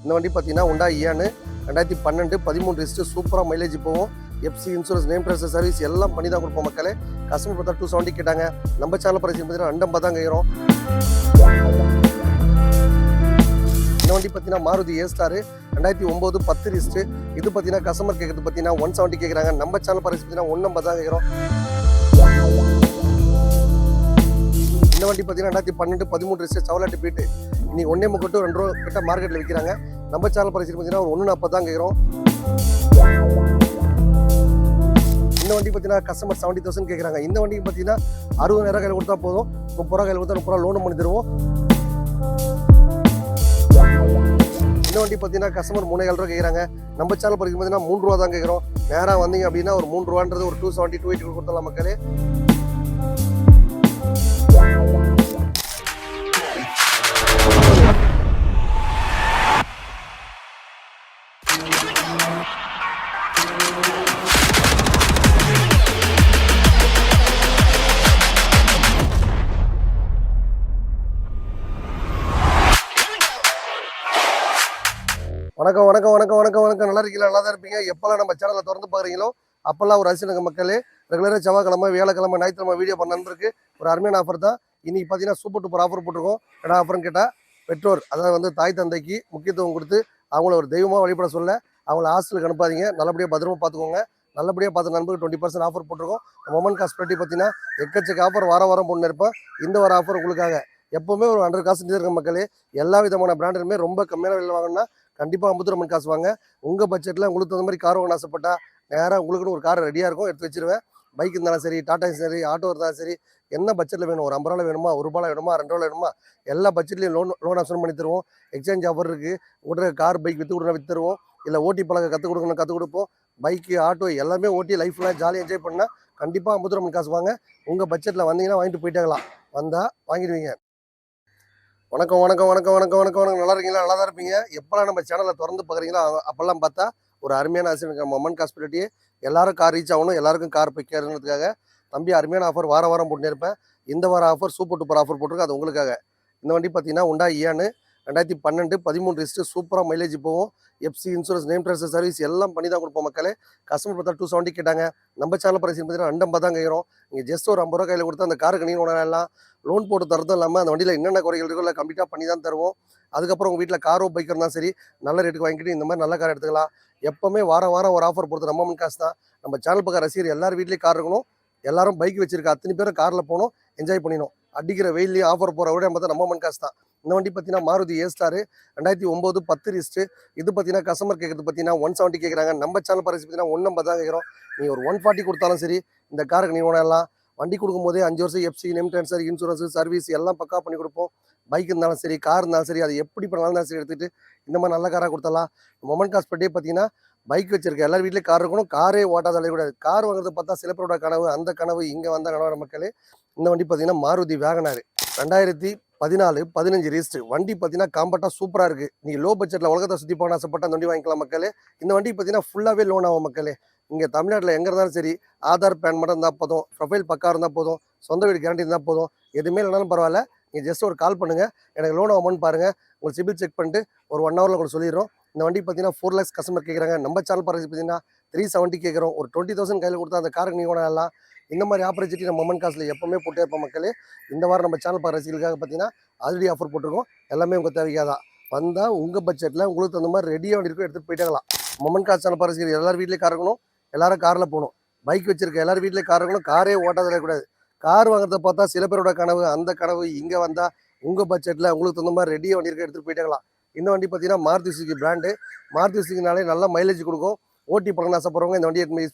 இந்த வண்டி பார்த்தீங்கன்னா உண்டா இயானு 2012 13 ரிஸ்ட்டு சூப்பராக மைலேஜ் போகும். FC insurance name transfer service எல்லாம் பண்ணி தான் கொடுப்போம் மக்களே. கஸ்டமர் பார்த்தா 270 கேட்டாங்க. நம்ம சேனல் பிரைஸ் பார்த்தீங்கன்னா 250 தான் கேட்குறோம். இந்த வண்டி பார்த்தீங்கன்னா மாருதி ஏ ஸ்டார் 2009 10 ரிஸ்ட்டு. இது பார்த்தீங்கன்னா கஸ்டமர் கேட்குறது பார்த்தீங்கன்னா 170 கேட்குறாங்க. நம்ம சேனல் பிரைஸ் பார்த்தீங்கன்னா 150 தான் கேட்குறோம். இந்த வண்டி பார்த்தீங்கன்னா 2012 13 ரிஸ்ட்டு சவலாட்டு பீட்டு. இன்னைக்கு 1.32 2 ரூபா கிட்ட மார்க்கெட்டில் விற்கிறாங்க. நம்ம சேனல் பிரைஸ் பார்த்தீங்கன்னா ஒரு 140 தான் கேட்குறோம். இந்த வண்டி பார்த்தீங்கன்னா கஸ்டமர் 70,000 கேட்குறாங்க. இந்த வண்டிக்கு பார்த்தீங்கன்னா 60,000 கையில் கொடுத்தா போதும். 30 ரூபா கையில் கொடுத்தா 30 ரூபா லோன் பண்ணி தருவோம். இந்த வண்டி பார்த்தீங்கன்னா கஸ்டமர் 3,000 ரூபா கேட்குறாங்க. நம்ம சேனல் பிரைஸ் பார்த்தீங்கன்னா 3 ரூபா தான் கேட்குறோம். நேராக வந்தீங்க அப்படின்னா ஒரு 3 ரூபான்றது ஒரு 270 280 கொடுத்துடலாம் மக்களே. வணக்கம் வணக்கம் வணக்கம் வணக்கம் வணக்கம் நல்லா இருக்கீங்களா? நல்லா தான் இருப்பீங்க. எப்போல்லாம் நம்ம சேனலை திறந்து பார்க்குறீங்களோ அப்போல்லாம் ஒரு அரசியலுங்க மக்களே. ரெகுலராக செவ்வாய்க்கிழமை வியாழக்கிழமை ஞாயிற்றுக்கிழமை வீடியோ பண்ண நண்பருக்கு ஒரு அருமையான ஆஃபர் தான். இன்றைக்கி பார்த்தீங்கன்னா சூப்பர் டூப்பர் ஆஃபர் போட்டிருக்கோம். என்ன ஆஃபர்னு கேட்டால் பெற்றோர் அதாவது வந்து தாய் தந்தைக்கு முக்கியத்துவம் கொடுத்து அவங்கள ஒரு தெய்வமாக வழிபட சொல்ல அவங்கள ஹாஸ்டலுக்கு அனுப்பாதீங்க. நல்லபடியாக பத்திரமா பார்த்துக்கோங்க. நல்லபடியாக பார்த்த நண்பருக்கு 20% ஆஃபர் போட்டிருக்கோம். மொமெண்ட் காஸ்பிலிட்டி பார்த்தீங்கன்னா எக்கச்சக்க ஆஃபர் வாரம் போட்டு இருப்பேன். இந்த வார ஆஃபர் உங்களுக்காக எப்போவுமே ஒரு 100 காசு இருக்க மக்களே. எல்லா விதமான பிராண்டுமே ரொம்ப கம்மியான விலையில் வாங்கினா கண்டிப்பாக 50 காசு வாங்க. உங்கள் பட்ஜெட்டில் உங்களுக்கு தகுந்த மாதிரி கார் வாங்க ஆசைப்பட்டா நேராக உங்களுக்குன்னு ஒரு கார் ரெடியாக இருக்கும், எடுத்து வச்சிருவேன். பைக் இருந்தாலும் சரி, டாடா சரி, ஆட்டோ இருந்தாலும் சரி, என்ன பட்ஜெட்டில் வேணும், ஒரு 50 ரூபா வேணுமா, 1 ரூபாய் வேணுமா, 2 ரூபா வேணுமா, எல்லா பட்ஜெட்லையும் லோன் ஆப்ஷன் பண்ணி தருவோம். எக்ஸ்சேஞ்ச் ஆஃபர் இருக்குது. உடனே கார் பைக் விற்று கொடுங்க விற்று தருவோம். இல்லை ஓட்டி பழக கற்றுக் கொடுக்கணும் கற்றுக் கொடுப்போம். பைக்கு ஆட்டோ எல்லாமே ஓட்டி லைஃப்லாம் ஜாலியாக என்ஜாய் பண்ணால் கண்டிப்பாக 50 காசு வாங்க. உங்கள் பட்ஜெட்டில் வந்தீங்கன்னா வாங்கிட்டு போயிட்டாங்களாம். வந்தால் வாங்கிடுவீங்க. வணக்கம் வணக்கம் வணக்கம் வணக்கம் வணக்கம் வணக்கம் நல்லா இருக்கீங்களா? நல்லா தான் இருப்பீங்க. எப்போல்லாம் நம்ம சேனலை திறந்து பார்க்குறீங்களோ அப்போல்லாம் பார்த்தா ஒரு அருமையான ஆசை மொமெண்ட் காஸ்பிலிட்டி. எல்லாரும் கார் ரீச் ஆகணும், எல்லாருக்கும் கார் பிக்கிறதுக்காக தம்பி அருமையான ஆஃபர் வாரம் போட்டு இருப்பேன். இந்த வார ஆஃபர் சூப்பர் டூப்பர் ஆஃபர் போட்டிருக்கு, அது உங்களுக்காக. இந்த வண்டி பார்த்தீங்கன்னா உண்டா இயானு 2012 13 ரிஸ்ட்டு சூப்பராக மைலேஜ் போகும். FC insurance name transfer service எல்லாம் பண்ணி தான் கொடுப்போம் மக்களே. கஸ்டமர் பார்த்தா 270 கேட்டாங்க. நம்ம சேனல் பிரைஸ் பார்த்தீங்கன்னா 250 தான் கேட்குறோம். நீங்கள் ஜஸ்ட் ஒரு 50 ரூபா கையில் கொடுத்தா அந்த காருக்கு நீங்கள் உணரலாம். லோன் போட்டு தரதும் இல்லாமல் அந்த வண்டியில் என்னென்ன குறைகள் இருக்கோ இல்லை கம்ப்ளீட்டாக பண்ணி தான் தருவோம். அதுக்கப்புறம் உங்கள் வீட்டில் காரோ பைக் இருந்தாலும் சரி நல்ல ரேட்டுக்கு வாங்கிட்டு இந்த மாதிரி நல்ல கார் எடுத்துக்கலாம். எப்போவுமே வாரம் ஒரு ஆஃபர் பொறுத்து நம்ம காசு தான். நம்ம சேனல் பக்கம் ரசிகர் எல்லார் வீட்லேயும் கார் இருக்கணும். எல்லாரும் பைக் வச்சிருக்க அத்தனை பேரும் காரில் போகணும், என்ஜாய் பண்ணிடணும். அடிக்கிற வெயிலே ஆஃபர் போகிற விட பார்த்தா நம்ம காசு தான். இந்த வண்டி பார்த்தீங்கன்னா மாருதி ஏ ஸ்டார் 2009 10 ரிஸ்ட்டு. இது பார்த்தீங்கன்னா கஸ்டமர் கேட்குறது பார்த்தீங்கன்னா 170 கேட்குறாங்க. நம்ம சேனல் பிரைஸ் பார்த்தீங்கன்னா 150 தான் கேட்குறோம். நீங்கள் ஒரு 140 கொடுத்தாலும் சரி இந்த காருக்கு நீங்கள் உணரலாம். வண்டி கொடுக்கும்போதே 5 வருஷம் FC name transfer insurance service எல்லாம் பக்கா பண்ணி கொடுப்போம். பைக் இருந்தாலும் சரி, கார் இருந்தாலும் சரி, அது எப்படி பண்ணாலும் சரி எடுத்துகிட்டு இந்த மாதிரி நல்ல காராக கொடுத்தலாம். மொமெண்ட் காஸ்பிலிட்டி பார்த்தீங்கன்னா பைக் வச்சிருக்க எல்லார் வீட்லேயும் கார் இருக்கணும். காரே ஓட்டாத கூடாது. கார் வாங்குறது பார்த்தா சில பேரோட கனவு, அந்த கனவு இங்கே வந்த கனவு மக்களே. இந்த வண்டி பார்த்தீங்கன்னா மாருதி வேகனார் 2014 15 ரிஸ்ட்டு. வண்டி பார்த்தீங்கன்னா காம்பேக்டாக சூப்பராக இருக்குது. நீங்கள் லோ பட்ஜெட்டில் உலகத்தை சுற்றி போன ஆசைப்பட்ட அந்த வண்டி வாங்கிக்கலாம் மக்களே. இந்த வண்டி பார்த்தீங்கன்னா ஃபுல்லாகவே லோன் ஆகும் மக்களே. இங்கே தமிழ்நாட்டில் எங்கே இருந்தாலும் சரி ஆதார் பேன் மட்டும் இருந்தால் போதும், ப்ரொஃபைல் பக்கா இருந்தால் போதும், சொந்த வீடு கேரண்டி இருந்தால் போதும், எதுவுமே இல்லைனாலும் பரவாயில்ல. நீங்கள் ஜஸ்ட் ஒரு கால் பண்ணுங்கள், எனக்கு லோன் ஆகும்னு பாருங்கள். உங்களுக்கு சிபில் செக் பண்ணிட்டு ஒரு 1 ஹவரில் உங்களுக்கு சொல்லிடுறோம். இந்த வண்டி பார்த்தீங்கன்னா 4 lakhs கஸ்டமர் கேட்குறாங்க. நம்ம சேனல் பிரைஸ் பார்த்தீங்கன்னா 370 கேட்குறோம். ஒரு 20,000 கையில் கொடுத்தா அந்த காருக்கு நீங்கள் வாங்கலாம். இந்த மாதிரி ஆப்பர்ச்சுனிட்டி நம்ம மொமெண்ட் காசில் எப்போவுமே போட்டே இருப்போம் மக்களே. இந்த வாரம் நம்ம சேனல் ரசிகளுக்காக பார்த்தீங்கன்னா ஆல்ரெடி ஆஃபர் போட்டிருக்கோம். எல்லாமே உங்கள் தேவைக்காக தான். வந்தால் உங்கள் பட்ஜெட்டில் உங்களுக்கு தகுந்த மாதிரி ரெடியாக வண்டி இருக்கும், எடுத்துகிட்டு போயிட்டாங்களாம். மொமெண்ட் காசு சேனல் ரசிகர்கள் எல்லார் வீட்லேயும் கார் இருக்கணும், எல்லாரும் காரில் போகணும். பைக் வச்சிருக்க எல்லார் வீட்லேயும் கார் இருக்கணும், காரே ஓட்டாத கூடாது. கார் வாங்குறத பார்த்தா சில பேரோட கனவு, அந்த கனவு இங்கே வந்தால் உங்கள் பட்ஜெட்டில் உங்களுக்கு தகுந்த மாதிரி ரெடியாக வண்டி இருக்க எடுத்துகிட்டு போயிட்டாங்களாம். இந்த வண்டி பார்த்தீங்கன்னா மாருதி சுசுகி பிராண்டு. மாருதி சுசுகினாலே நல்ல மைலேஜ் கொடுக்கும். ஓட்டி பழகணும் ஆசைப்படுறவங்க இந்த வண்டியை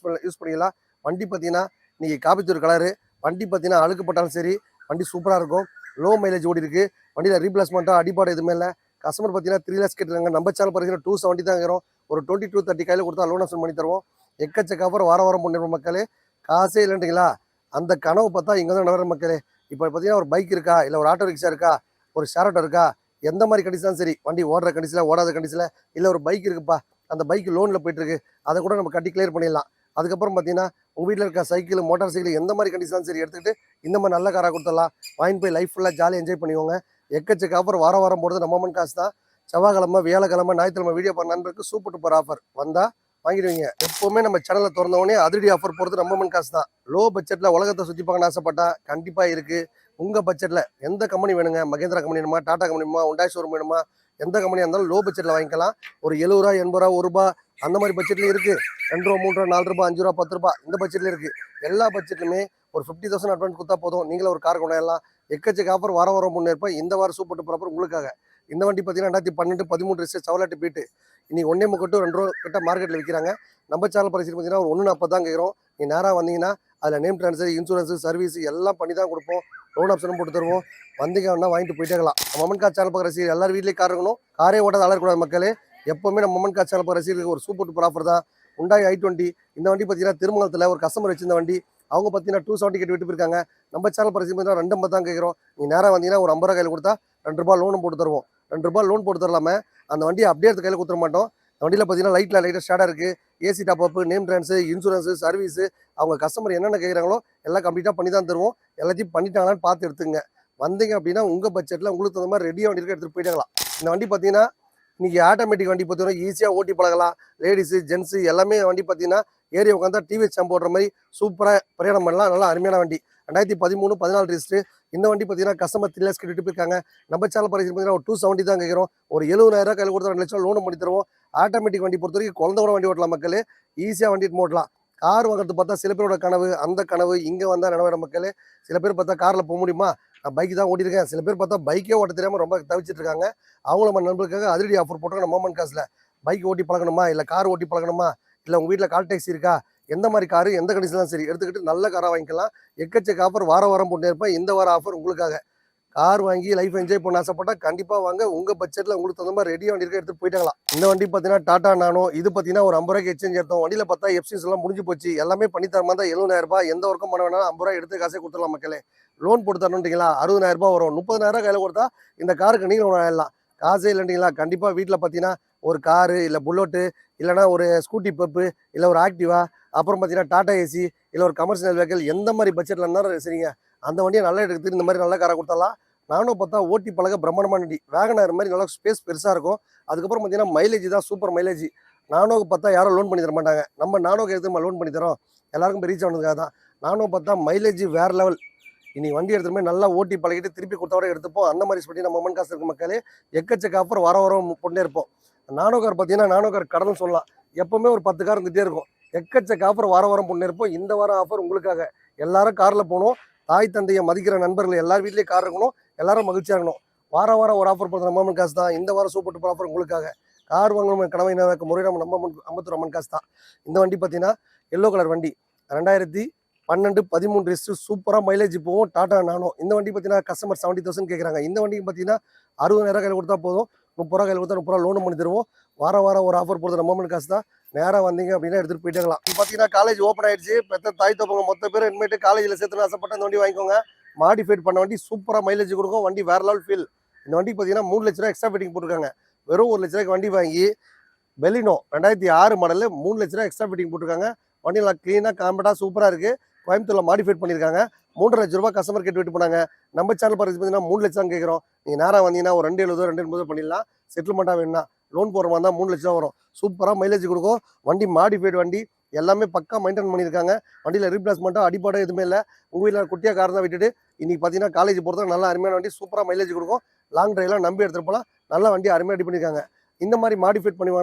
யூஸ் பண்ணிக்கலாம். வண்டி பார்த்தீங்கன்னா நீங்கள் காப்பித்தூர் கலரு. வண்டி பார்த்தீங்கன்னா அழுக்குப்பட்டாலும் சரி வண்டி சூப்பராக இருக்கும். லோ மைலேஜ் ஓடி இருக்குது. வண்டியில் ரீப்ளேஸ்மெண்ட்டாக அடிப்பாடு எதுவுமே இல்லை. கஸ்டமர் பார்த்தீங்கன்னா 3 lakhs கேட்டுருக்காங்க. நம்ம சேனல் பார்த்தீங்கன்னா 270 தான் இருக்கிறோம். ஒரு 22-30 கையில் கொடுத்தா லோன் ஆப்ஷன் பண்ணி தருவோம். எக்கச்சக்க ஆஃபர் வாரம் பண்ணிடுவோம் மக்களே. காசே இல்லைன்றீங்களா? அந்த கனவு பார்த்தா இங்கே தான் நடக்கிற மக்களே. இப்போ பார்த்தீங்கன்னா ஒரு பைக் இருக்கா, இல்லை ஒரு ஆட்டோ ரிக்ஷா இருக்கா, ஒரு ஷேர் ஆட்டோ இருக்கா, எந்த மாதிரி கண்டிஷன் சரி, வண்டி ஓடுற கண்டிஷனில் ஓடாத கண்டிஷனில், இல்லை ஒரு பைக் இருக்குப்பா அந்த பைக் லோனில் போயிட்டுருக்கு, அதை கூட நம்ம கட்டி கிளியர் பண்ணிடலாம். அதுக்கப்புறம் பார்த்தீங்கன்னா உங்கள் வீட்டில் இருக்க சைக்கிள் மோட்டார் சைக்கிள் எந்த மாதிரி கண்டிஷன் சரி எடுத்துக்கிட்டு இந்த மாதிரி நல்ல காராக கொடுத்துடலாம். வாங்கி போய் லைஃப் ஃபுல்லாக ஜாலியாக என்ஜாய் பண்ணிக்கோங்க. எக்கச்சக்க ஆஃபர் வாரம் போடுறது நம்ம காசு தான். செவ்வாய்க்கிழமை, வியாழக்கிழமை, ஞாயிற்றுக்கிழமை வீடியோ பண்ண நண்பருக்கு சூப்பர் டூப்பர் ஆஃபர் வந்தால் வாங்கிடுவீங்க. எப்போவுமே நம்ம சேனலில் திறந்தவொடனே அதிரடி ஆஃபர் போகிறது நம்ம மண் காசு தான். லோ பட்ஜெட்டில் உலகத்தை சுற்றி பார்க்கணும்னு ஆசைப்பட்டா கண்டிப்பாக இருக்குது. உங்கள் பட்ஜெட்டில் எந்த கம்பெனி வேணுங்க, மகேந்திரா கம்பெனி வேணுமா, டாடா கம்பெனி வேணுமா, உண்டாய் ஷோரூம் வேணுமா, எந்த கம்பெனியாக இருந்தாலும் லோ பட்ஜெட்டில் வாங்கிக்கலாம். ஒரு 70 ரூபா, 80 ரூபா, ₹1 அந்த மாதிரி பட்ஜெட்லையும் இருக்குது. ₹2, ₹3, ₹4, ₹5, ₹10 இந்த பட்ஜெட்லையும் இருக்குது. எல்லா பட்ஜெட்லுமே ஒரு 50,000 அட்வான்ஸ் கொடுத்தா போதும், நீங்களே ஒரு கார் கொண்டாடலாம். எக்கச்சக்க ஆஃபர் வாரம் முன்னேற்ப இந்த வாரம் சூப்பர் டூப்பர் ஆஃபர் உங்களுக்காக. இந்த வண்டி பார்த்தீங்கன்னா 2012, 13 ரிஜிஸ்டர் செவலாட்டு பீட்டு. இன்னைக்கு 1.3 to 2 ரூபா கிட்ட மார்க்கெட்டில் விற்கிறாங்க. நம்ம சேனல் பிரைஸ் பார்த்தீங்கன்னா ஒரு 1.40 தான் கேட்குறோம். நீ நேராக வந்தீங்கன்னா அதில் நேம் ட்ரான்ஸ்ஃபர், இன்சூரன்ஸு, சர்வீஸ் எல்லாம் பண்ணி தான் கொடுப்போம். லோன் ஆப்ஷனும் போட்டு தருவோம். வந்தீங்கன்னா வாங்கிட்டு போயிட்டே இருக்கலாம். மமன் கார் சேனல் பார்க்குற ரசிகர் எல்லாரும் வீட்லேயே கார் இருக்கணும். காரே ஓட்டாத அலறக்கூடாது மக்களே. எப்போவுமே நம்ம மமன் கார் சேனல் பார்க்குற ரசிகருக்கு ஒரு சூப்பர் டூப்பர் ஆஃபர் தான். உண்டாய் i20 இந்த வண்டி பார்த்தீங்கன்னா திருமணத்தில் ஒரு கஸ்டமர் வச்சிருந்த வண்டி. அவங்க பார்த்தீங்கன்னா 270 கேட்டு விட்டு போயிருக்காங்க. நம்ம சேனல் பிரைஸ் பார்த்தீங்கன்னா 2.50 தான் கேட்குறோம். நீ நேராக வந்தீங்கன்னா ஒரு ₹50 கையில் கொடுத்தா ₹2 லோனும் போட்டு தருவோம். ₹2 லோன் போட்டு தரலாமே. அந்த வண்டியை அப்படியே எடுத்து கையில் கொடுத்துட மாட்டோம். அந்த வண்டியில் பார்த்தீங்கன்னா லைட்டாக ஸ்டார்டாக இருக்குது. ஏசி டாப் அப்பு, நேம் ட்ரான்ஸு, இன்சூரன்ஸு, சர்வீஸு அவங்க கஸ்டமர் என்னென்ன கேட்குறாங்களோ எல்லாம் கம்ப்ளீட்டாக பண்ணி தான் தருவோம். எல்லாத்தையும் பண்ணிட்டாங்களான்னு பார்த்து எடுத்துங்க. வந்தீங்க அப்படின்னா உங்கள் பட்ஜெட்டில் உங்களுக்கு தகுந்த மாதிரி ரெடியாக வண்டி இருக்க எடுத்துகிட்டு போயிட்டாங்களாம். இந்த வண்டி பார்த்தீங்கன்னா இன்றைக்கி ஆட்டோமேட்டிக் வண்டி பார்த்தீங்கன்னா ஈஸியாக ஓட்டி பழகலாம். லேடிஸு, ஜென்ஸு எல்லாமே வண்டி பார்த்தீங்கன்னா ஏரியா உட்காந்தா டிவி சாம்பு போடுற மாதிரி சூப்பராக பிரயாணம் பண்ணலாம். நல்லா அருமையான வண்டி. 2013, 14 ரிஜிஸ்ட்ரு. இந்த வண்டி பார்த்தீங்கன்னா கஸ்டமர் 3 lakhs கேட்டு போயிருக்காங்க. நம்ம சேனல் பிரைஸ் பார்த்தீங்கன்னா ஒரு 270 தான் கேட்குறோம். ஒரு 70,000 கையில் கொடுத்தா 2 லட்சம் லோனும் பண்ணி தருவோம். ஆட்டோமேட்டிக் வண்டி பொறுத்த வரைக்கும் குழந்தை கூட வண்டி ஓட்டலாம் மக்களே. ஈஸியாக வண்டி ஓட்டலாம். கார் வாங்குறது பார்த்தா சில பேரோட கனவு, அந்த கனவு இங்கே வந்தால் நினைவார மக்களே. சில பேர் பார்த்தா காரில் போக முடியுமா, நான் பைக் தான் ஓட்டியிருக்கேன். சில பேர் பார்த்தா பைக்கே ஓட்ட தெரியாமல் ரொம்ப தவிச்சிட்டு இருக்காங்க. அவங்கள நம்ம நண்பர்களுக்காக அதிரடி ஆஃபர் போட்டுருக்கோம் நம்ம மமன் காசில். பைக் ஓட்டி பழகணுமா, இல்லை கார் ஓட்டி பழகணுமா, இல்லை உங்கள் வீட்டில் கால் டாக்ஸி இருக்கா, எந்த மாதிரி காரு எந்த கண்டிஷன்லாம் சரி எடுத்துக்கிட்டு நல்ல காராக வாங்கிக்கலாம். எக்கச்சக்க ஆஃபர் வாரம் போட்டு இருப்பேன். இந்த வாரம் ஆஃபர் உங்களுக்காக. கார் வாங்கி லைஃப் என்ஜாய் பண்ண ஆசைப்பட்டால் கண்டிப்பாக வாங்க. உங்கள் பட்ஜெட்டில் உங்களுக்கு தகுந்த மாதிரி ரெடியாக வண்டி இருக்க எடுத்துகிட்டு போயிட்டாங்களாம். இந்த வண்டி பார்த்தீங்கன்னா டாடா நானோ. இது பார்த்தீங்கன்னா ஒரு ₹50 எக்ஸ்சேஞ்ச் எடுத்தோம். வண்டியில் பார்த்தா எஃப்சிஸ் எல்லாம் முடிஞ்சு போச்சு. எல்லாமே பண்ணி தர மாதிரி தான். ₹70,000 எந்த ஒர்க்கும் பண்ண வேணாலும் ₹50 எடுத்து காசே கொடுத்துடலாம் மக்களே. லோன் போட்டு தரணுன்றீங்களா, ₹60,000 வரும். ₹30,000 கையில் கொடுத்தா இந்த காருக்கு நீங்கள் ஒன்று ஆயிடலாம். காசே இல்லைன்றீங்களா, கண்டிப்பாக வீட்டில் பார்த்தீங்கன்னா ஒரு காரு, இல்லை புல்லட்டு, இல்லைனா ஒரு ஸ்கூட்டி பெப்பு, இல்லை ஒரு ஆக்டிவா, அப்புறம் பார்த்தீங்கன்னா டாடா ஏசி, இல்லை ஒரு கமர்ஷியல் வெஹிக்கிள் எந்த மாதிரி பட்ஜெட்டில் இருந்தாலும் சரிங்க. அந்த வண்டியை நல்லா எடுத்து இந்த மாதிரி நல்ல காரை கொடுத்தாலாம். நானும் பார்த்தா ஓட்டி பழக பிரம்மாண்டமான வண்டி. வேகனார் மாதிரி நல்லா ஸ்பேஸ் பெருசாக இருக்கும். அதுக்கப்புறம் பார்த்தீங்கன்னா மைலேஜ் தான் சூப்பர் மைலேஜ். நானோக்கு பார்த்தா யாரும் லோன் பண்ணி தர மாட்டாங்க. நம்ம நானோக்கு எதுக்கு லோன் பண்ணி தரோம், எல்லாருக்கும் போய் ரீச் ஆனதுக்காக தான். நானும் பார்த்தா மைலேஜ் வேறு லெவல். இன்னைக்கு வண்டி எடுத்துகிட்டு போய் நல்லா ஓட்டி பழகிட்டு திருப்பி கொடுத்தவரை எடுத்துப்போம். அந்த மாதிரி சொல்லி நம்ம மமன் காசு இருக்க மக்களே. எக்கச்சக்க ஆஃபர் வாரம் கொண்டே இருப்போம். நானோ கார் பார்த்தீங்கன்னா நானோ கார் கடன்னு சொல்லலாம். எப்போவுமே ஒரு 10 கார் இருந்துகிட்டே இருக்கும். எக்கச்சக்க ஆஃபர் வாரம் பொண்ணு இருப்போம். இந்த வாரம் ஆஃபர் உங்களுக்காக. எல்லாரும் காரில் போகணும். தாய் தந்தையை மதிக்கிற நண்பர்கள் எல்லார் வீட்லேயும் கார் இருக்கணும். எல்லாரும் மகிழ்ச்சியாக இருக்கணும். வாரம் ஒரு ஆஃபர் போடுற நம்ம மமன் காசு தான். இந்த வாரம் சூப்பர் டூப்பர் ஆஃபர் உங்களுக்காக. கார் வாங்கணும் கனவை முறை நம்ம அம்பத்தூர் அம்மன் காசு தான். இந்த வண்டி பார்த்தீங்கன்னா எல்லோ கலர் வண்டி. 2012, 13 ரிஜிஸ்டர் சூப்பராக மைலேஜ் போகும். டாடா நானோ. இந்த வண்டி பார்த்தீங்கன்னா கஸ்டமர் 70,000 கேட்குறாங்க. இந்த வண்டிக்கு பார்த்தீங்கன்னா ₹60,000 கையில் கொடுத்தா போதும். ₹30 கையில் கொடுத்தா ₹30 லோனும் பண்ணி தருவோம். வாரம் ஒரு ஆஃபர் போடுறது நம்ம மமன் காசு தான். நேராக வந்தீங்க அப்படின்னா எடுத்துகிட்டு போயிட்டாங்களாம். இப்போ பார்த்தீங்கன்னா காலேஜ் ஓப்பன் ஆயிடுச்சு. பெற்ற தாய் தப்பங்க மொத்த பேர் இனிமேட்டு காலேஜில் சேர்த்துன்னு ஆசைப்பட்ட இந்த வண்டி வாங்கிக்கோங்க. மாடிஃபைட் பண்ண வண்டி சூப்பராக மைலேஜ் கொடுக்கும். வண்டி வேற லெவல் ஃபீல். இந்த வண்டிக்கு பார்த்தீங்கன்னா ₹3 லட்சம் எக்ஸ்ட்ரா ஃபிட்டிங் போட்டிருக்காங்க. வெறும் ₹1 லட்ச வண்டி வாங்கி பெலினோ 2006 மாடலில் ₹3 லட்சம் எக்ஸ்ட்ரா ஃபிட்டிங் போட்டிருக்காங்க. வண்டி நல்லா க்ளீனாக காம்பேக்டாக சூப்பராக இருக்குது. கோயம்புத்தூரில் மாடிஃபைட் பண்ணியிருக்காங்க. ₹3 லட்சம் கஸ்டமர் கேட்டு விட்டு போனாங்க. நம்ம சேனல் பார்த்து பார்த்தீங்கன்னா ₹3 லட்சம் கேட்குறோம். நீங்கள் நேராக வந்தீங்கன்னா ஒரு 270, 280 பண்ணிடலாம். செட்டில்மெண்ட்டாக வேணும்னா லோன் போடுற மாதிரி தான் ₹3 லட்சம் வரும். சூப்பராக மைலேஜ் கொடுக்கும். வண்டி மாடிஃபைடு வண்டி. எல்லாமே பக்கா மெயின்டைன் பண்ணியிருக்காங்க. வண்டியில் ரீப்ளேஸ்மெண்ட்டோ அடிப்பாடோ எதுவுமே இல்லை. உங்கள் வீட்டில் குட்டியாக கார் தான் விட்டுட்டு இன்றைக்கி பார்த்தீங்கன்னா காலேஜ் போகிறதுக்கு நல்லா அருமையான வண்டி. சூப்பராக மைலேஜ் கொடுக்கும். லாங் ட்ரைவ்லாம் நம்பி எடுத்துகிட்டு போகலாம். நல்ல வண்டி அருமையாக ரெடி பண்ணியிருக்காங்க. இந்த மாதிரி மாடிஃபைட் பண்ணி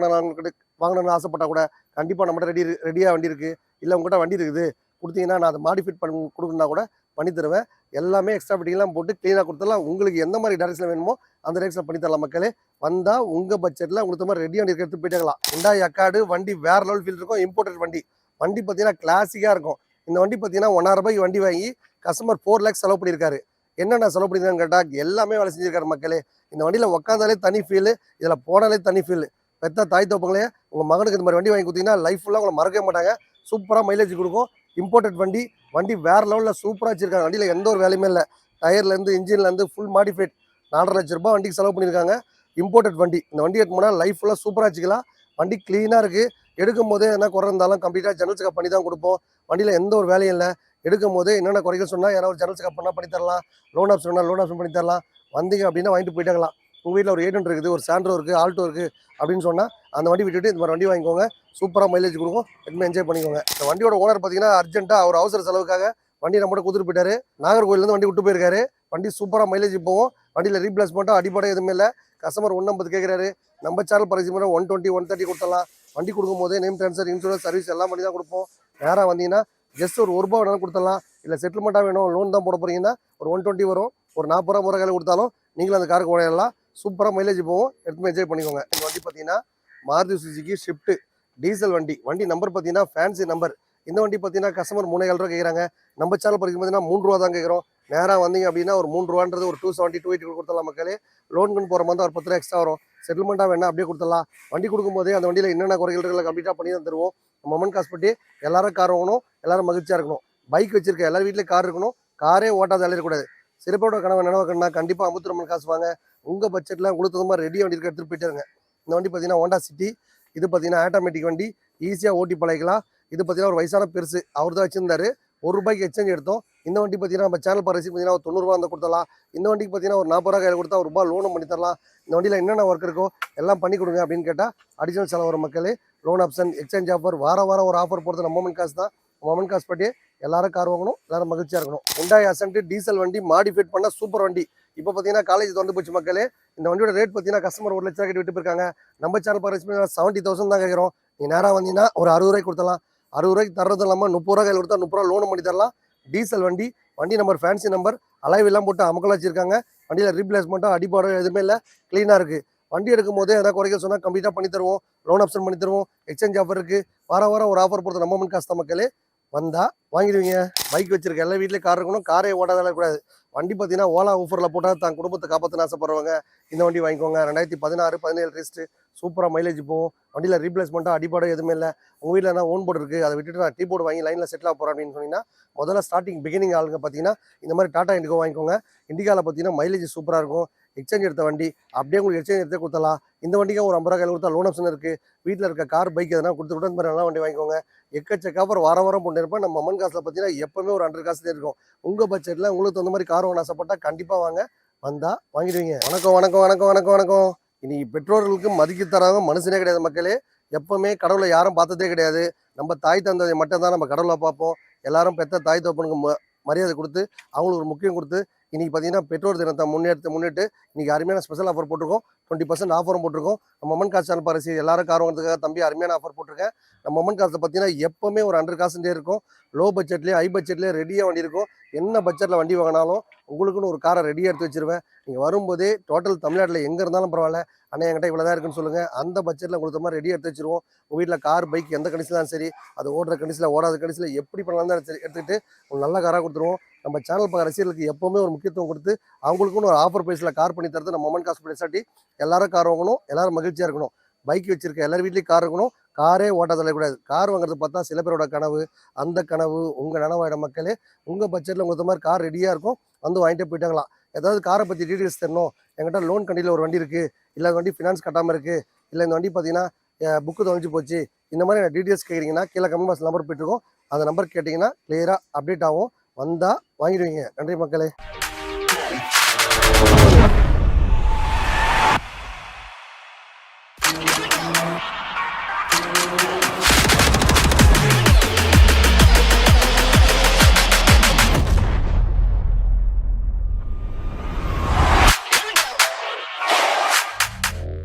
வாங்கணும்னு ஆசைப்பட்டால் கூட கண்டிப்பாக நம்மகிட்ட ரெடியாக வண்டி இருக்குது. இல்லை உங்கள்கிட்ட வண்டி இருக்குது கொடுத்தீங்கன்னா நான் அதை மாடிஃபைட் பண்ணி கொடுக்கணுன்னா கூட பண்ணி தருவேன். எல்லாமே எக்ஸ்ட்ரா ஃபிட்டிங்லாம் போட்டு க்ளீனாக கொடுத்துடலாம். உங்களுக்கு எந்த மாதிரி டைரக்ஷன் வேணுமோ அந்த டைரக்ஷன் பண்ணி தரலாம் மக்களே. வந்தால் உங்கள் பட்ஜெட்டில் உங்களுக்கு மாதிரி ரெடியாக வண்டி எடுத்து போயிட்டாங்களாம். உண்டாய் அக்காடு வண்டி வேறு லெவல் ஃபீல் இருக்கும். இம்போர்ட்டட் வண்டி. வண்டி பார்த்தீங்கன்னா கிளாசிக்காக இருக்கும். இந்த வண்டி பார்த்தீங்கன்னா ₹1,000 வண்டி வாங்கி கஸ்டமர் 4 lakhs செலவு பண்ணியிருக்காரு. என்னென்ன செலவு பண்ணியிருக்கான்னு கேட்டால் எல்லாமே வேலை செஞ்சிருக்காரு மக்களே. இந்த வண்டியில் உட்காந்தாலே தனி ஃபீலு, இதில் போனாலே தனி ஃபீலு. பெற்ற தாய் தோப்பங்களே உங்கள் மகனுக்கு இந்த மாதிரி வண்டி வாங்கி கொடுத்தீங்கன்னா லைஃப் ஃபுல்லாக உங்களை மறக்கவே மாட்டாங்க. சூப்பராக மைலேஜ் கொடுக்கும். இம்போர்ட்டட் வண்டி. வண்டி வேறு லெவலில் சூப்பராக வச்சுருக்காங்க. வண்டியில் எந்த ஒரு வேலையுமே இல்லை. டயர்லேருந்து இன்ஜின்லேருந்து ஃபுல் மாடிஃபைட். ₹4.5 லட்சம் வண்டிக்கு செலவு பண்ணியிருக்காங்க. இம்போர்ட்டட் வண்டி. இந்த வண்டி எடுத்து போனால் லைஃப் ஃபுல்லாக சூப்பராக வச்சுக்கலாம். வண்டி க்ளீனாக இருக்குது. எடுக்கும் போதே என்ன குறை இருந்தாலும் கம்ப்ளீட்டாக ஜெனரல் செக்அப் பண்ணி தான் கொடுப்போம். வண்டியில் எந்த ஒரு வேலையும் இல்லை. எடுக்கும் போதே என்னென்ன குறைகள் சொன்னால் யாராவது ஜெனரல் செக்அப் பண்ணால் பண்ணி தரலாம். லோன் ஆப்ஷன் பண்ணி தரலாம். வந்தீங்க அப்படின்னா வாங்கிட்டு போயிட்டாங்களாம். உங்கள் வீட்டில் ஒரு 800 இருக்குது, ஒரு சாண்ட்ரோ இருக்குது, ஆல்டோ இருக்குது அப்படின்னு சொன்னால் அந்த வண்டி விட்டுட்டு இந்த மாதிரி வண்டி வாங்கிக்கோங்க. சூப்பராக மைலேஜ் கொடுக்கும். எப்பவுமே என்ஜாய் பண்ணிக்கோங்க. இந்த வண்டியோட ஓனர் பார்த்தீங்கன்னா அர்ஜென்ட்டாக அவர் அவசர செலவுக்காக வண்டி நம்மகிட்ட கொடுத்துட்டு போயிட்டாரு. நாகர்கோயிலேருந்து வண்டி விட்டு போயிருக்காரு. வண்டி சூப்பராக மைலேஜ் போகும். வண்டியில் ரீப்ளேஸ்மெண்ட்டோ அடிப்படை எதுவுமே இல்லை. கஸ்டமர் 150 கேட்குறாரு. நம்ம சேனல் பிரைஸ் 120 130 கொடுத்துடலாம். வண்டி கொடுக்கும்போது நேம் ட்ரான்ஸ்ஃபர், இன்சூரன்ஸ், சர்வீஸ் எல்லாம் பண்ணி தான் கொடுப்போம். நேராக வந்தீங்கன்னா ஜஸ்ட் ஒரு ரூபா வேணாலும் கொடுத்துடலாம். இல்லை செட்டில்மெண்ட்டாக வேணும், லோன் தான் போட போகிறீங்கன்னா ஒரு 120 வரும். ஒரு 40 ரூபா கையில் கொடுத்தாலும் நீங்களும் அந்த காருக்கு ஓடையலாம். சூப்பராக மைலேஜ் போகும். எடுத்து என்ஜாய் பண்ணிக்கோங்க. இந்த வண்டி பார்த்தீங்கன்னா மாருதி சுசுகி ஷிஃப்ட் டீசல் வண்டி. வண்டி நம்பர் பார்த்தீங்கன்னா ஃபேன்சி நம்பர். இந்த வண்டி பார்த்தீங்கன்னா கஸ்டமர் 3,000 ரூபா கேட்குறாங்க. நம்ம சேனல் படிக்கும் பார்த்தீங்கன்னா 3 ரூபா தான் கேட்குறோம். நேராக வந்தீங்க அப்படின்னா ஒரு 3 ரூபான்றது ஒரு 270 280 கொடுத்துடலாம் மக்களே. லோனுக்குன்னு போகிற மாதிரி ஒரு 10 ரூபா எக்ஸ்ட்ரா வரும். செட்டில்மெண்ட்டாக வேணா அப்படியே கொடுத்துடலாம். வண்டி கொடுக்கும்போதே அந்த வண்டியில் என்னென்ன குறைகள் இருக்குல்ல கம்ப்ளீட்டாக பண்ணி தான் தருவோம். மொமெண்ட் காசு பட்டி எல்லாரும் கார் வாங்கணும், எல்லாரும் மகிழ்ச்சியாக இருக்கணும். பைக் வச்சிருக்க எல்லாரும் வீட்டில் கார் இருக்கணும். காரே ஓட்டாத அலையக்கூடாது. சிறப்போட கனவு நினைவாக்கணும்னா கண்டிப்பாக 52 காசு வாங்க. உங்கள் பட்ஜெட்டில் உங்களுக்கு தகுந்த மாதிரி ரெடியாக வண்டி இருக்க எடுத்துகிட்டு போயிட்டாருங்க. இந்த வண்டி பார்த்தீங்கன்னா ஹோண்டா சிட்டி. இது பார்த்தீங்கன்னா ஆட்டோமேட்டிக் வண்டி. ஈஸியாக ஓட்டி பழகிக்கலாம். இது பார்த்தீங்கன்னா ஒரு வயசான பெருசு அவர் தான் வச்சிருந்தாரு. ₹1 எக்ஸ்சேஞ்ச் எடுத்தோம். இந்த வண்டி பார்த்தீங்கன்னா நம்ம சேனல் பரிசு பார்த்தீங்கன்னா ஒரு 90 ரூபா வந்து கொடுத்தலாம். இந்த வண்டிக்கு பார்த்தீங்கன்னா ஒரு 40 ரூபா கையில் கொடுத்தா ஒரு ரூபா லோனும் பண்ணி தரலாம். இந்த வண்டியில் என்னென்ன ஒர்க் இருக்கோ எல்லாம் பண்ணி கொடுங்க அப்படின்னு கேட்டால் அடிஷனல் செலவு வரும் மக்களே. லோன் ஆப்ஷன், எக்ஸ்சேஞ்ச் ஆஃபர், வாரம் ஒரு ஆஃபர் போடுறது நம்ம மொமெண்ட் காசு தான். மொமெண்ட் காசு பட்டி எல்லாரும் கார் வாங்கணும், எல்லாரும் மகிழ்ச்சியாக இருக்கணும். Hyundai Accent டீசல் வண்டி மாடிஃபைட் பண்ண சூப்பர் வண்டி. இப்போ பார்த்தீங்கன்னா காலேஜ் வந்து போச்சு மக்களே. இந்த வண்டியோட ரேட் பார்த்தீங்கன்னா கஸ்டமர் 1 லட்சம் கேட்டு விட்டு போயிருக்காங்க. நம்ம சேனல் பரிசு 70,000 தான் கேட்குறோம். நீ நேராக வந்தீங்கன்னா ஒரு 60 ரூபாய்க்கு கொடுத்தலாம். 60 ரூபாய்க்கு தர்றது இல்லாமல் 30 ரூபா கையில் கொடுத்தா 30 ரூபா லோனும் பண்ணி தரலாம். டீசல் வண்டி. வண்டி நம்பர் ஃபேன்சி நம்பர். அலைவெல்லாம் போட்டு அமக்கலாக வச்சிருக்காங்க. வண்டியில் ரீப்ளேஸ்மெண்ட்டோ அடிப்பாடோ எதுவுமே இல்லை. க்ளீனாக இருக்குது. வண்டி எடுக்கும் போதே எதாவது குறைக்க சொன்னால் கம்ப்ளீட்டாக பண்ணி தருவோம். லோன் ஆப்ஷன் பண்ணி தருவோம். எக்ஸ்சேஞ்ச் ஆஃபர் இருக்குது. வாரம் ஒரு ஆஃபர் போடுறது நம்ம மொமெண்ட் காசு தான் மக்களே. வந்தால் வாங்கிடுவீங்க. பைக் வச்சிருக்க எல்லா வீட்லேயும் கார் இருக்கணும். காரே ஓடாத கூடாது. வண்டி பார்த்தீங்கன்னா ஓலா ஆஃபரில் போட்டால் தான் குடும்பத்தை காப்பாற்றணும் ஆசைப்படுறவங்க இந்த வண்டி வாங்கிக்கோங்க. 2016 17 ரெஜிஸ்ட்ரு. சூப்பராக மைலேஜ் போகும். வண்டியில் ரீப்ளேஸ்மெண்ட்டாக அடிப்பாடோ எதுவுமே இல்லை. உங்கள் வீட்டில் என்ன ஓன் போர்டு இருக்குது, அதை விட்டுட்டு நான் டீ போர்டு வாங்கி லைனில் செட்டில் ஆக போகிறேன் அப்படின்னு சொன்னீங்கன்னா முதல்ல ஸ்டார்டிங் பிகினிங் ஆளுங்க பார்த்தீங்கன்னா இந்த மாதிரி டாடா இண்டிகோ வாங்கிக்கோங்க. இண்டிகாவில் பார்த்தீங்கன்னா மைலேஜ் சூப்பராக இருக்கும். எக்ஸ்சேஞ்ச் எடுத்த வண்டி அப்படியே உங்களுக்கு எக்ஸ்சேஞ்ச் எடுத்தே கொடுத்தலாம். இந்த வண்டிக்கு ஒரு 50 ரூபா கையில் கொடுத்தா லோன் ஆப்ஷன் இருக்குது. வீட்டில் இருக்க கார் பைக் எதனா கொடுத்து விட்டு இந்த மாதிரி நல்லா வண்டி வாங்கிக்கோங்க. எக்கச்சக்க ஆஃபர் வாரம் போட்டு இருப்பேன். நம்ம மொமெண்ட் காசில் பார்த்தீங்கன்னா எப்பவுமே ஒரு 100 காசு இருக்கும். உங்கள் பட்ஜெட்டில் உங்களுக்கு தகுந்த மாதிரி கார் வாங்க ஆசைப்பட்டால் கண்டிப்பாக வாங்க. வந்தால் வாங்கிடுவீங்க. வணக்கம். இன்னைக்கு பெற்றோர்களுக்கு மதிக்க தராங்க மனுஷனே கிடையாது மக்களே. எப்பவுமே கடவுளை யாரும் பார்த்ததே கிடையாது. நம்ம தாய் தந்தையை மட்டும் தான் நம்ம கடவுளை பார்ப்போம். எல்லாரும் பெற்ற தாய் தகப்பனுக்கு மரியாதை கொடுத்து அவங்களுக்கு ஒரு முக்கியம் கொடுத்து இன்னைக்கு பார்த்தீங்கன்னா பெற்றோர் தினத்தை முன்னிட்டு இன்னைக்கு அருமையான ஸ்பெஷல் ஆஃபர் போட்டிருக்கோம். 20% ஆஃபரும் போட்டிருக்கோம். நம்ம மொமெண்ட் காசு சேனல் பரிசு எல்லாரும் கார் வாங்குறதுக்காக தம்பி அருமையான ஆஃபர் போட்டிருக்கேன். நம்ம மொமெண்ட் காசில் பார்த்தீங்கன்னா எப்பவுமே ஒரு 100 காசுட்டே இருக்கும். லோ பட்ஜெட்லேயே ஹை பட்ஜெட்லேயே ரெடியாக வண்டி இருக்கும். என்ன பட்ஜெட்டில் வண்டி வாங்கினாலும் உங்களுக்குன்னு ஒரு காரை ரெடியாக எடுத்து வச்சிருவேன். நீங்கள் வரும்போதே டோட்டல் தமிழ்நாட்டில் எங்கே இருந்தாலும் பரவாயில்ல, அண்ணா என்கிட்ட இவ்வளோ தான் இருக்குன்னு சொல்லுங்கள். அந்த பட்ஜெட்டில் உங்களுக்கு மாதிரி ரெடியாக எடுத்து வச்சிருவோம். உங்கள் வீட்டில் கார் பைக் எந்த கண்டிஷனாலும் சரி, அது ஓடுற கண்டிஷனில் ஓடாத கண்டிஷனில் எப்படி பண்ணலாம் தான் சரி எடுத்துகிட்டு ஒரு நல்ல காராக கொடுத்துருவோம். நம்ம சேனல் பார்க்குற ரசிகர்களுக்கு எப்போவுமே ஒரு முக்கியத்துவம் கொடுத்து அவங்களுக்குன்னு ஒரு ஆஃபர் ப்ரைஸில் கார் பண்ணி தரது நம்ம மொமெண்ட் காசு பிளேசாட்டி எல்லாரும் கார் வாங்கணும், எல்லாரும் மகிழ்ச்சியாக இருக்கணும். பைக் வச்சிருக்க எல்லார் வீட்லேயும் கார் இருக்கணும். காரே ஓட்டாத கூடாது. கார் வாங்குறது பார்த்தா சில பேரோட கனவு. அந்த கனவு உங்கள் நனவாயிட மக்களே. உங்கள் பட்ஜெட்டில் உங்களுக்கு மாதிரி கார் ரெடியாக இருக்கும். வந்து வாங்கிட்டு போயிட்டாங்களாம். ஏதாவது காரை பற்றி டீட்டெயில்ஸ் தரணும், என்கிட்ட லோன் கண்டியில் ஒரு வண்டி இருக்குது, இல்லை அந்த வண்டி ஃபினான்ஸ் கட்டாமல் இருக்குது, இல்லை இந்த வண்டி பார்த்தீங்கன்னா புக்கு தொலைஞ்சு போச்சு, இந்த மாதிரி டீட்டெயில்ஸ் கேட்குறீங்கன்னா கீழே கமெண்ட் பாக்ஸ் நம்பர் போயிட்டுருக்கோம். அந்த நம்பர் கேட்டிங்கன்னா கிளியராக அப்டேட் ஆகும். வந்தால் வாங்கிடுவீங்க. நன்றி மக்களே.